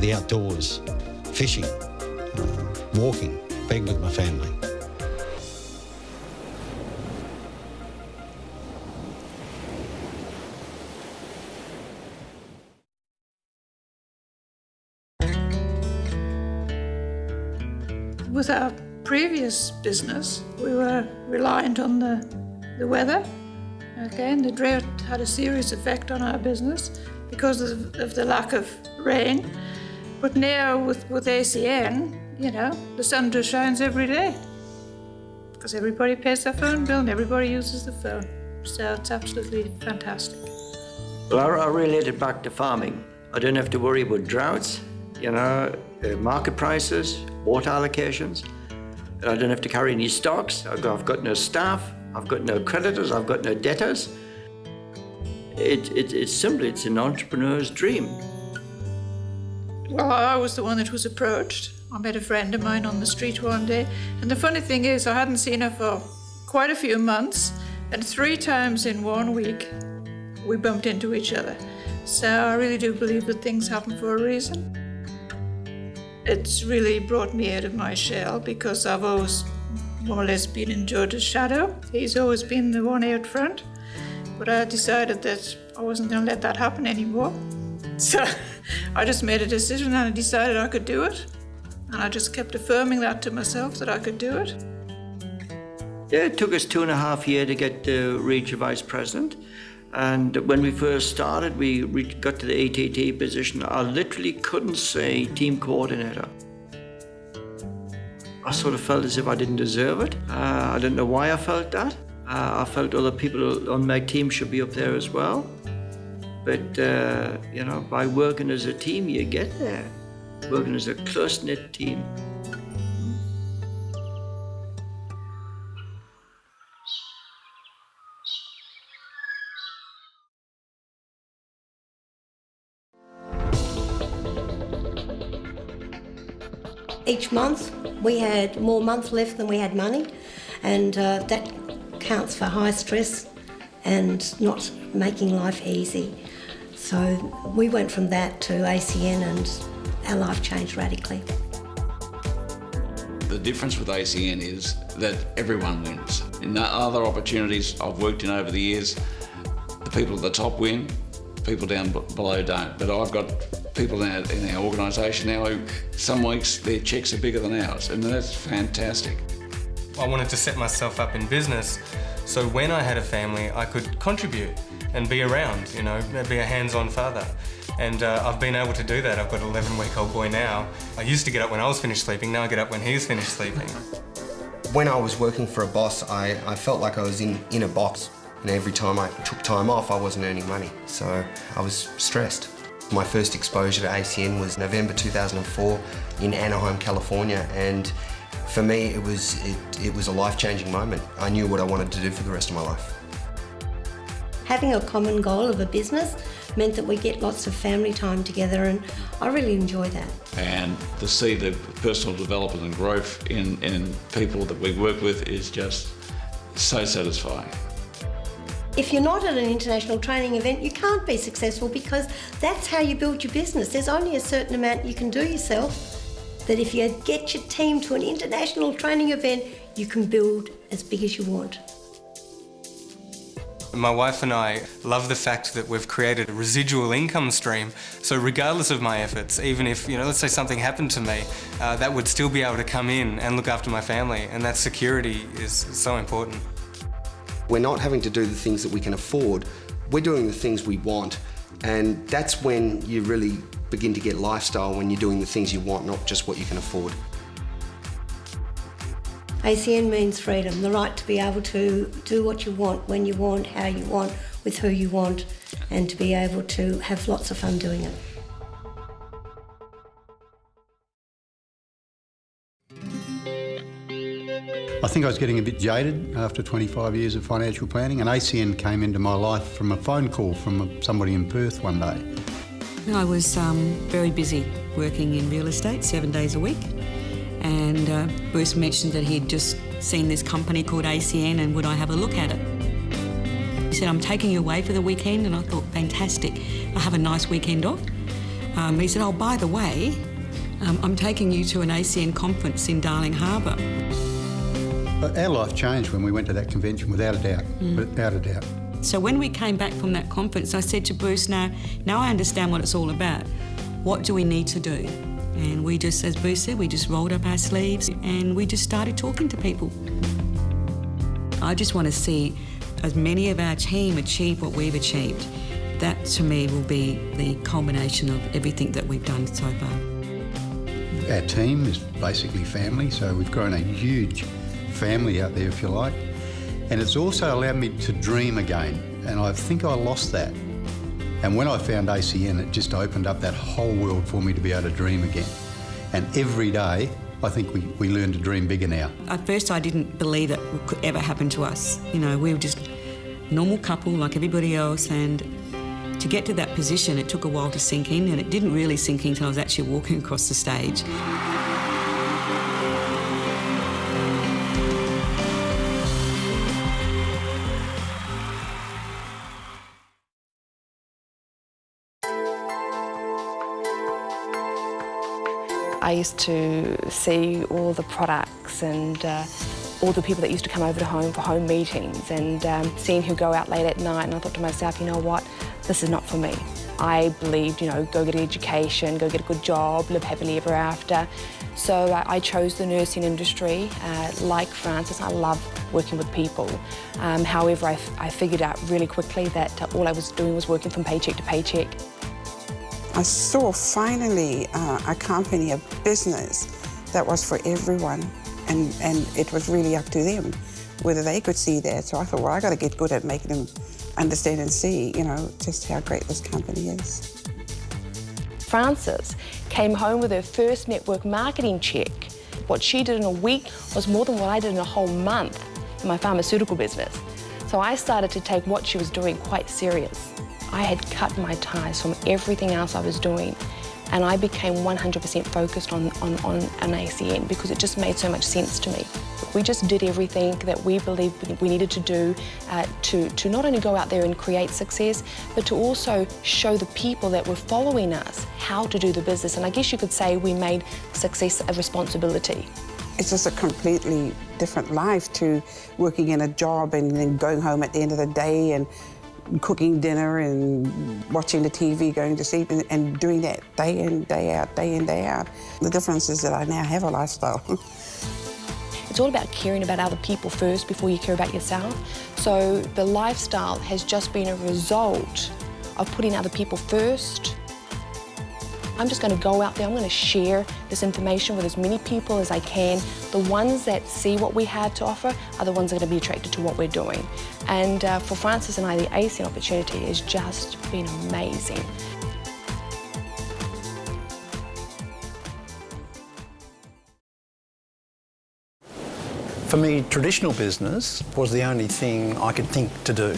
the outdoors, fishing, walking, being with my family. With our previous business, we were reliant on the weather. Okay, and the drought had a serious effect on our business because of the lack of rain. But now with ACN, you know, the sun just shines every day because everybody pays their phone bill and everybody uses the phone. So it's absolutely fantastic. Well, I relate it back to farming. I don't have to worry about droughts, you know, market prices, water allocations. I don't have to carry any stocks. I've got no staff. I've got no creditors. I've got no debtors. It's simple. It's an entrepreneur's dream. Well, I was the one that was approached. I met a friend of mine on the street one day, and the funny thing is I hadn't seen her for quite a few months, and 3 times in 1 week we bumped into each other. So I really do believe that things happen for a reason. It's really brought me out of my shell because I've always more or less been in George's shadow. He's always been the one out front, but I decided that I wasn't going to let that happen anymore. So I just made a decision and I decided I could do it. And I just kept affirming that to myself that I could do it. Yeah, it took us 2.5 years to get to reach a vice president. And when we first started, we got to the ATT position. I literally couldn't say team coordinator. I sort of felt as if I didn't deserve it. I don't know why I felt that. I felt other people on my team should be up there as well. But, you know, by working as a team, you get there. Working as a close-knit team. Each month we had more months left than we had money, and that counts for high stress and not making life easy. So we went from that to ACN and our life changed radically. The difference with ACN is that everyone wins. In other opportunities I've worked in over the years, the people at the top win, people down below don't. But I've got people in our organisation now who some weeks their checks are bigger than ours, and that's fantastic. I wanted to set myself up in business so when I had a family I could contribute and be around, you know, be a hands-on father. And I've been able to do that. I've got an 11-week-old boy now. I used to get up when I was finished sleeping, now I get up when he's finished sleeping. When I was working for a boss, I felt like I was in a box, and every time I took time off I wasn't earning money, so I was stressed. My first exposure to ACN was November 2004 in Anaheim, California, and for me it was a life-changing moment. I knew what I wanted to do for the rest of my life. Having a common goal of a business meant that we get lots of family time together, and I really enjoy that. And to see the personal development and growth in people that we work with is just so satisfying. If you're not at an international training event, you can't be successful because that's how you build your business. There's only a certain amount you can do yourself, that if you get your team to an international training event, you can build as big as you want. My wife and I love the fact that we've created a residual income stream, so regardless of my efforts, even if, you know, let's say something happened to me, that would still be able to come in and look after my family, and that security is so important. We're not having to do the things that we can afford, we're doing the things we want, and that's when you really begin to get lifestyle, when you're doing the things you want, not just what you can afford. ACN means freedom, the right to be able to do what you want, when you want, how you want, with who you want, and to be able to have lots of fun doing it. I think I was getting a bit jaded after 25 years of financial planning, and ACN came into my life from a phone call from somebody in Perth one day. I was very busy working in real estate 7 days a week, and Bruce mentioned that he'd just seen this company called ACN and would I have a look at it. He said, I'm taking you away for the weekend, and I thought, fantastic, I'll have a nice weekend off. He said, oh, by the way, I'm taking you to an ACN conference in Darling Harbour. But our life changed when we went to that convention, without a doubt, without a doubt. So when we came back from that conference, I said to Bruce, now I understand what it's all about. What do we need to do? And we just, as Bruce said, we just rolled up our sleeves and we just started talking to people. I just want to see as many of our team achieve what we've achieved. That, to me, will be the culmination of everything that we've done so far. Our team is basically family, so we've grown a huge family out there, if you like. And it's also allowed me to dream again, and I think I lost that. And when I found ACN, it just opened up that whole world for me to be able to dream again. And every day, I think we learn to dream bigger now. At first, I didn't believe that it could ever happen to us. You know, we were just a normal couple like everybody else, and to get to that position, it took a while to sink in, and it didn't really sink in until I was actually walking across the stage. I used to see all the products and all the people that used to come over to home for home meetings and seeing who go out late at night, and I thought to myself, you know what, this is not for me. I believed, you know, go get an education, go get a good job, live happily ever after. So I chose the nursing industry. Like Francis, I love working with people. However, I figured out really quickly that all I was doing was working from paycheck to paycheck. I saw finally a company, a business that was for everyone, and it was really up to them whether they could see that. So I thought, well, I got to get good at making them understand and see, you know, just how great this company is. Frances came home with her first network marketing check. What she did in a week was more than what I did in a whole month in my pharmaceutical business. So I started to take what she was doing quite serious. I had cut my ties from everything else I was doing, and I became 100% focused on an ACN because it just made so much sense to me. We just did everything that we believed we needed to do to not only go out there and create success, but to also show the people that were following us how to do the business. And I guess you could say we made success a responsibility. It's just a completely different life to working in a job and then going home at the end of the day and cooking dinner and watching the TV, going to sleep, and doing that day in, day out, day in, day out. The difference is that I now have a lifestyle. It's all about caring about other people first before you care about yourself. So the lifestyle has just been a result of putting other people first. I'm just going to go out there, I'm going to share this information with as many people as I can. The ones that see what we have to offer are the ones that are going to be attracted to what we're doing. And for Francis and I, the ACN opportunity has just been amazing. For me, traditional business was the only thing I could think to do.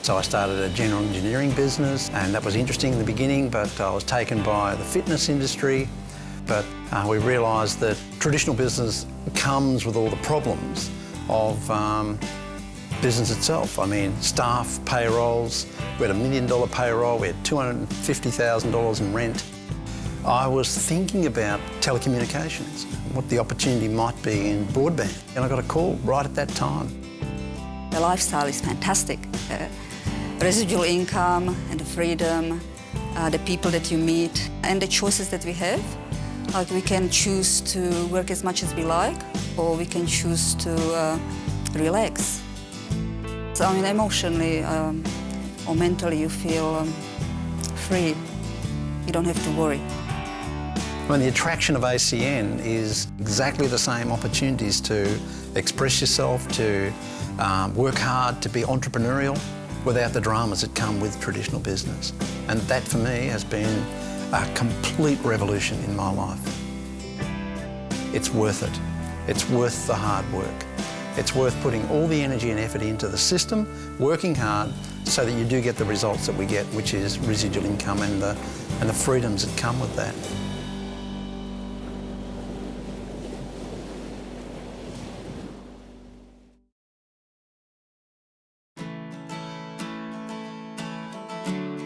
So I started a general engineering business, and that was interesting in the beginning, but I was taken by the fitness industry. But we realised that traditional business comes with all the problems of business itself. I mean, staff, payrolls. We had $1 million payroll, we had $250,000 in rent. I was thinking about telecommunications, what the opportunity might be in broadband, and I got a call right at that time. The lifestyle is fantastic. Residual income and the freedom, the people that you meet, and the choices that we have. Like, we can choose to work as much as we like, or we can choose to relax. So, I mean, emotionally or mentally you feel free. You don't have to worry. I mean, the attraction of ACN is exactly the same opportunities to express yourself, to work hard, to be entrepreneurial, without the dramas that come with traditional business. And that, for me, has been a complete revolution in my life. It's worth it. It's worth the hard work. It's worth putting all the energy and effort into the system, working hard, so that you do get the results that we get, which is residual income and the freedoms that come with that.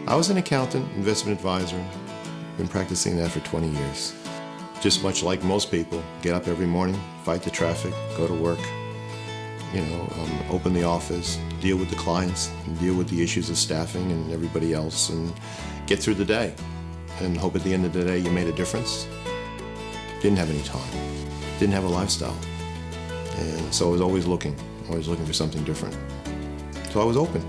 I was an accountant, investment advisor, Been practicing that for 20 years. Just much like most people, get up every morning, fight the traffic, go to work, open the office, deal with the clients, deal with the issues of staffing and everybody else, and get through the day. And hope at the end of the day you made a difference. Didn't have any time, didn't have a lifestyle. And so I was always looking for something different. So I was open.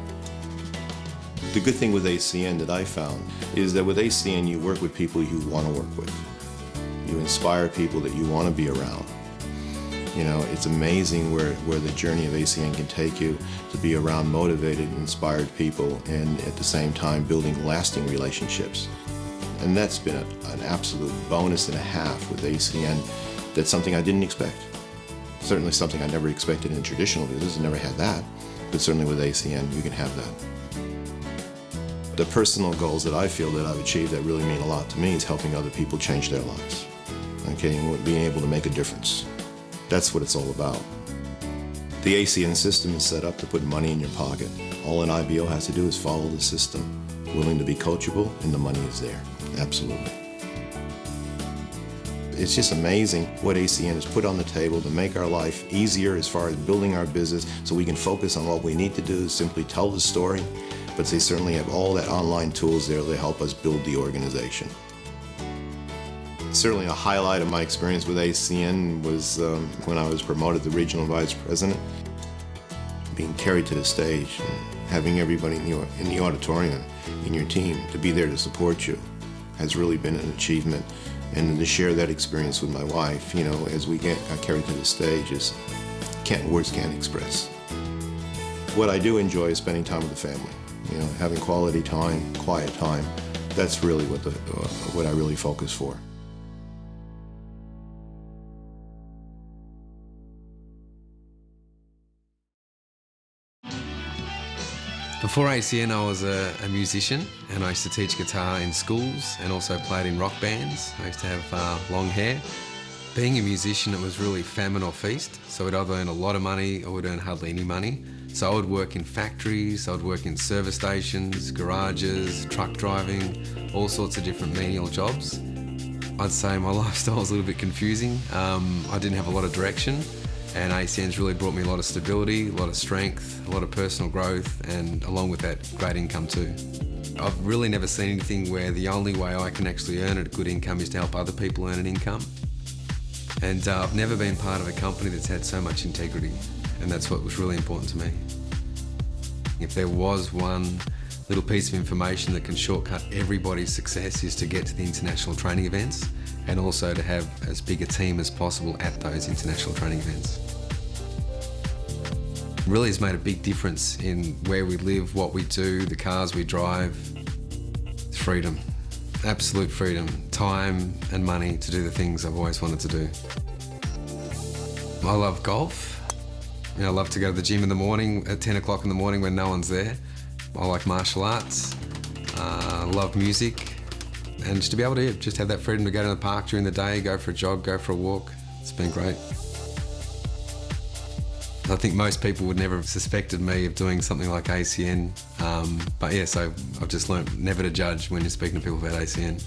The good thing with ACN that I found is that with ACN you work with people you want to work with. You inspire people that you want to be around. It's amazing where the journey of ACN can take you to be around motivated, inspired people, and at the same time building lasting relationships. And that's been an absolute bonus and a half with ACN. That's something I didn't expect. Certainly something I never expected in traditional business, never had that. But certainly with ACN, you can have that. The personal goals that I feel that I've achieved that really mean a lot to me is helping other people change their lives. Okay, and being able to make a difference. That's what it's all about. The ACN system is set up to put money in your pocket. All an IBO has to do is follow the system, willing to be coachable, and the money is there. Absolutely. It's just amazing what ACN has put on the table to make our life easier as far as building our business so we can focus on what we need to do, simply tell the story, but they certainly have all that online tools there to help us build the organization. Certainly a highlight of my experience with ACN was when I was promoted to Regional Vice President, being carried to the stage and having everybody in the auditorium, in your team, to be there to support you has really been an achievement. And to share that experience with my wife, as we got carried to the stage, words can't express. What I do enjoy is spending time with the family, having quality time, quiet time. That's really what I really focus for. Before ACN, I was a musician, and I used to teach guitar in schools and also played in rock bands. I used to have long hair. Being a musician, it was really famine or feast. So I'd either earn a lot of money or would earn hardly any money. So I would work in factories, I would work in service stations, garages, truck driving, all sorts of different menial jobs. I'd say my lifestyle was a little bit confusing. I didn't have a lot of direction. And ACN's really brought me a lot of stability, a lot of strength, a lot of personal growth, and along with that, great income too. I've really never seen anything where the only way I can actually earn a good income is to help other people earn an income. And I've never been part of a company that's had so much integrity, and that's what was really important to me. If there was one little piece of information that can shortcut everybody's success, is to get to the international training events and also to have as big a team as possible at those international training events. It really has made a big difference in where we live, what we do, the cars we drive. Freedom, absolute freedom, time and money to do the things I've always wanted to do. I love golf. I love to go to the gym in the morning at 10 o'clock in the morning when no one's there. I like martial arts. I love music. And just to be able to just have that freedom to go to the park during the day, go for a jog, go for a walk, it's been great. I think most people would never have suspected me of doing something like ACN. But yeah, so I've just learned never to judge when you're speaking to people about ACN.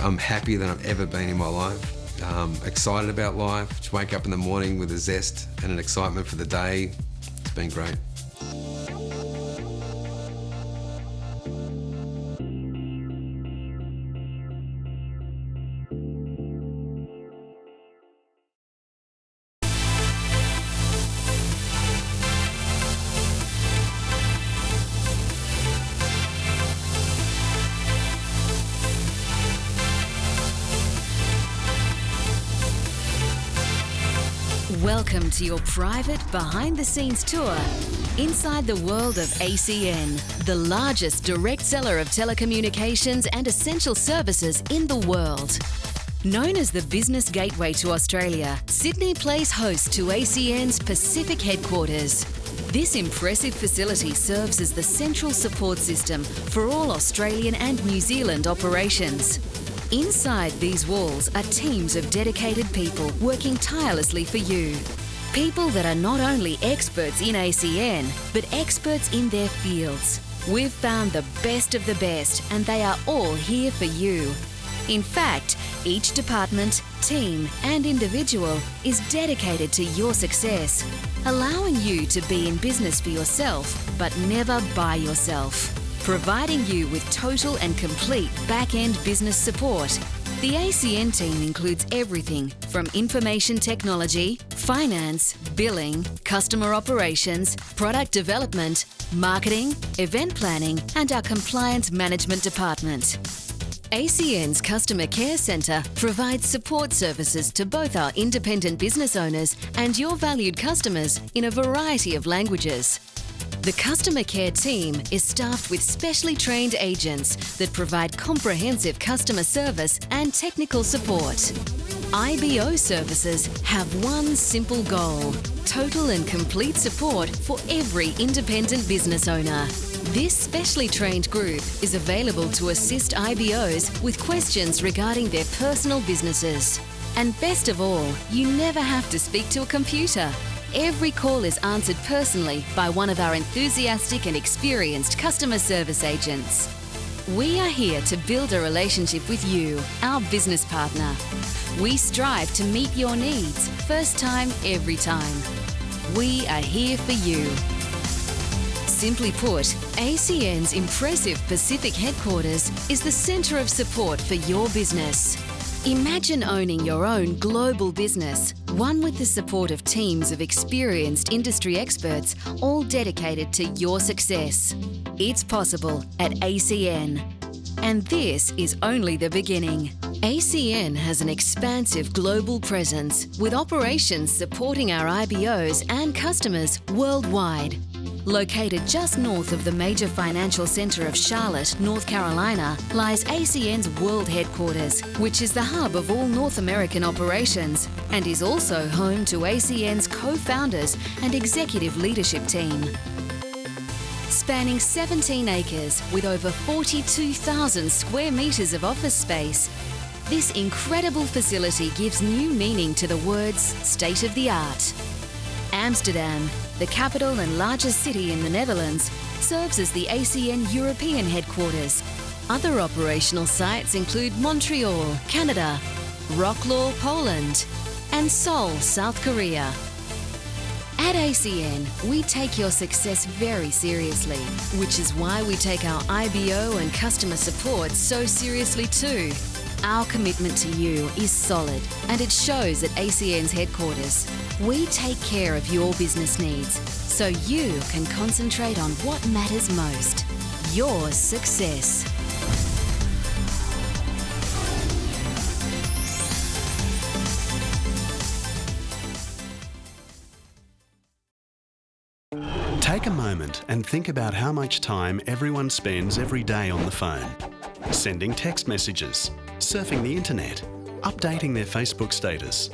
I'm happier than I've ever been in my life. Excited about life, just wake up in the morning with a zest and an excitement for the day. It's been great. Welcome to your private behind-the-scenes tour inside the world of ACN, the largest direct seller of telecommunications and essential services in the world. Known as the business gateway to Australia, Sydney plays host to ACN's Pacific headquarters. This impressive facility serves as the central support system for all Australian and New Zealand operations. Inside these walls are teams of dedicated people working tirelessly for you. People that are not only experts in ACN, but experts in their fields. We've found the best of the best, and they are all here for you. In fact, each department, team, and individual is dedicated to your success, allowing you to be in business for yourself, but never by yourself. Providing you with total and complete back-end business support. The ACN team includes everything from information technology, finance, billing, customer operations, product development, marketing, event planning, and our compliance management department. ACN's Customer Care Centre provides support services to both our independent business owners and your valued customers in a variety of languages. The customer care team is staffed with specially trained agents that provide comprehensive customer service and technical support. IBO services have one simple goal: total and complete support for every independent business owner. This specially trained group is available to assist IBOs with questions regarding their personal businesses. And best of all, you never have to speak to a computer. Every call is answered personally by one of our enthusiastic and experienced customer service agents. We are here to build a relationship with you, our business partner. We strive to meet your needs, first time, every time. We are here for you. Simply put, ACN's impressive Pacific headquarters is the centre of support for your business. Imagine owning your own global business, one with the support of teams of experienced industry experts, all dedicated to your success. It's possible at ACN. And this is only the beginning. ACN has an expansive global presence with operations supporting our IBOs and customers worldwide. Located just north of the major financial centre of Charlotte, North Carolina, lies ACN's World Headquarters, which is the hub of all North American operations and is also home to ACN's co-founders and executive leadership team. Spanning 17 acres with over 42,000 square metres of office space, this incredible facility gives new meaning to the words state-of-the-art. Amsterdam, the capital and largest city in the Netherlands, serves as the ACN European headquarters. Other operational sites include Montreal, Canada, Wrocław, Poland, and Seoul, South Korea. At ACN, we take your success very seriously, which is why we take our IBO and customer support so seriously too. Our commitment to you is solid, and it shows at ACN's headquarters. We take care of your business needs so you can concentrate on what matters most: your success. Take a moment and think about how much time everyone spends every day on the phone. Sending text messages, surfing the internet, updating their Facebook status.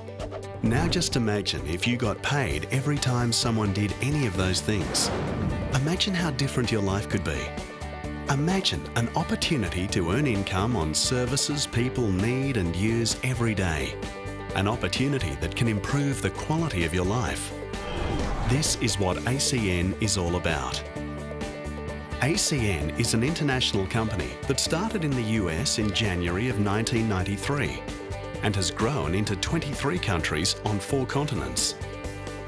Now just imagine if you got paid every time someone did any of those things. Imagine how different your life could be. Imagine an opportunity to earn income on services people need and use every day. An opportunity that can improve the quality of your life. This is what ACN is all about. ACN is an international company that started in the US in January of 1993 and has grown into 23 countries on 4 continents.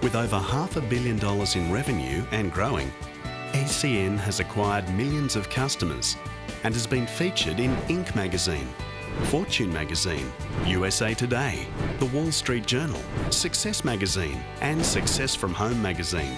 With over $500 million in revenue and growing, ACN has acquired millions of customers and has been featured in Inc. magazine, Fortune magazine, USA Today, The Wall Street Journal, Success magazine, and Success from Home magazine.